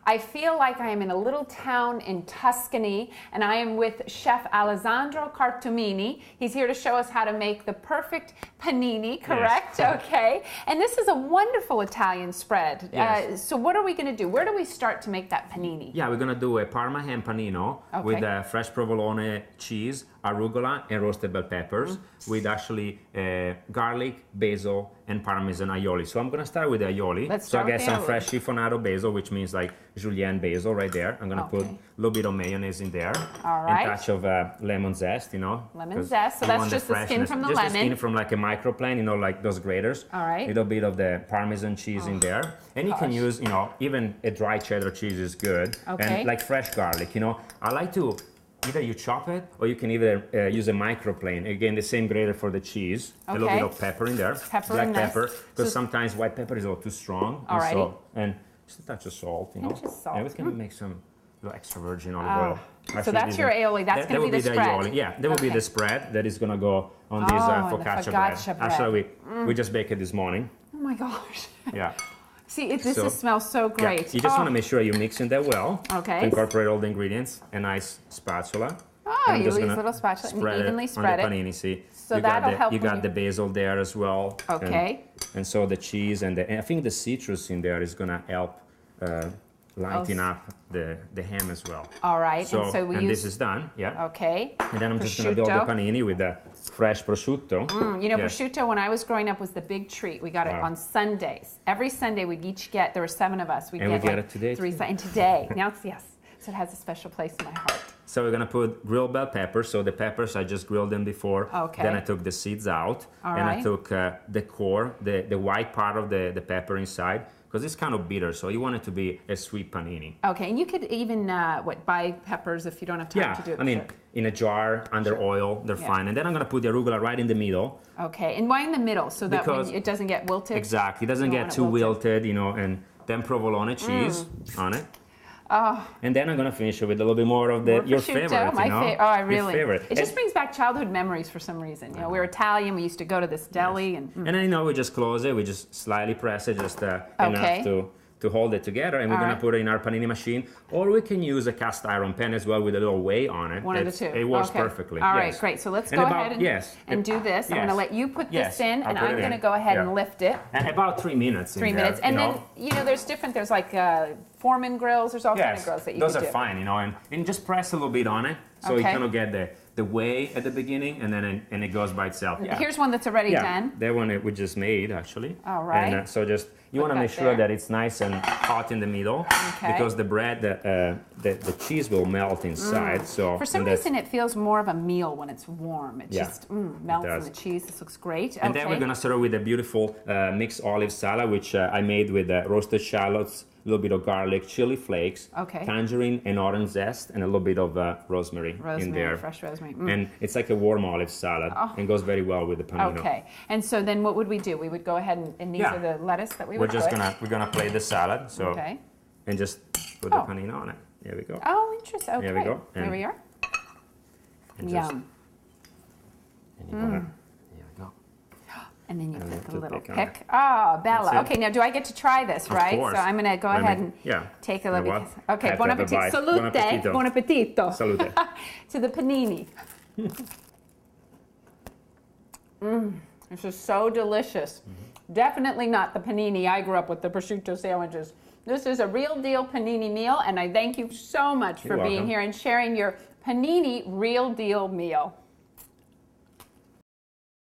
I feel like I am in a little town in Tuscany, and I am with Chef Alessandro Cartumini. He's here to show us how to make the perfect panini, correct? Yes. Okay. And this is a wonderful Italian spread. Yes. So what are we going to do? Where do we start to make that panini? Yeah, we're going to do a Parma ham panino with fresh provolone cheese, arugula, and roasted bell peppers with actually garlic, basil, and Parmesan aioli. So I'm going to start with the aioli. So I get some fresh chiffonado basil, which means like julienne basil right there. I'm going to put a little bit of mayonnaise in there. All right. And a touch of lemon zest, you know. Lemon zest. So that's just the skin from the lemon. Just the skin from like a microplane, you know, like those graters. All right. A little bit of the Parmesan cheese in there. And you can use, you know, even a dry cheddar cheese is good. Okay. And like fresh garlic, you know. I like to either you chop it or you can either use a microplane. Again, the same grater for the cheese. A little bit of pepper in there. Black pepper. Because sometimes white pepper is a little too strong. And just a touch of salt, you know. And we can make some little extra virgin olive oil. Actually, so that's your aioli. That's going to be the spread. Aioli. Yeah, that will be the spread that is going to go on this focaccia bread. Actually, we just baked it this morning. Oh my gosh. Yeah. See, this smells so great. Yeah. You just want to make sure you mix in that well. Okay. To incorporate all the ingredients. A nice spatula. Oh, you use a little spatula and evenly spread it. On the panini, see. So that'll help. You got the basil there as well. Okay. And so the cheese and I think the citrus in there is going to help lighten up the ham as well. All right. So, and this is done. Yeah. Okay. And then I'm just going to build the panini with the fresh prosciutto. You know, prosciutto, when I was growing up, was the big treat. We got it on Sundays. Every Sunday, we'd each get, there were 7 of us. We'd get get it today. 3, and today. Now it's, so it has a special place in my heart. So we're going to put grilled bell peppers. So the peppers, I just grilled them before. Okay. Then I took the seeds out. All and right. I took the core, the white part of the pepper inside. Because it's kind of bitter, so you want it to be a sweet panini. Okay, and you could even, buy peppers if you don't have time to do it. I mean, in a jar, under oil, they're fine. And then I'm going to put the arugula right in the middle. Okay, and why in the middle? So that it doesn't get wilted? Exactly, it doesn't get too wilted, you know, and then provolone cheese on it. Oh. And then I'm going to finish it with a little bit more of your favorite, you know? I really. Your favorite. It just brings back childhood memories for some reason. You know, we're Italian, we used to go to this deli. And then, you know, we just close it, we just slightly press it, just enough to hold it together, and we're going to put it in our panini machine. Or we can use a cast iron pan as well with a little weight on it. One of the two. It works perfectly. All right, great. So let's go ahead and do this. I'm going to let you put this in, and I'm going to go ahead and lift it. And about 3 minutes. 3 minutes. And then, you know, there's like Foreman grills, there's all kinds of grills that you can do. Those are fine, you know, and just press a little bit on it, so you kind of get the whey at the beginning, and then it goes by itself. Here's one that's already done. That one we just made, actually. All right. And so just, you want to make sure that it's nice and hot in the middle, because the bread, the cheese will melt inside. So for some reason, it feels more of a meal when it's warm. It just melts in the cheese. This looks great. And then we're going to serve with a beautiful mixed olive salad, which I made with roasted shallots, a little bit of garlic, chili flakes, tangerine and orange zest, and a little bit of rosemary in there. Fresh rosemary. And it's like a warm olive salad, and goes very well with the panino. Okay. And so then what would we do? We would go ahead and these are the lettuce that we would put. We're gonna plate the salad. So and just put the panino on it. There we go. Oh, interesting. Okay. There we go. There we are. And Yum. And And then you put the little pick. Oh, Bella. Okay, now do I get to try this, right? Of course. So I'm going to go ahead and take a look. Okay, buon appetito. Salute. Buon appetito. Salute. To the panini. This is so delicious. Definitely not the panini I grew up with, the prosciutto sandwiches. This is a real deal panini meal, and I thank you so much for being here and sharing your panini real deal meal.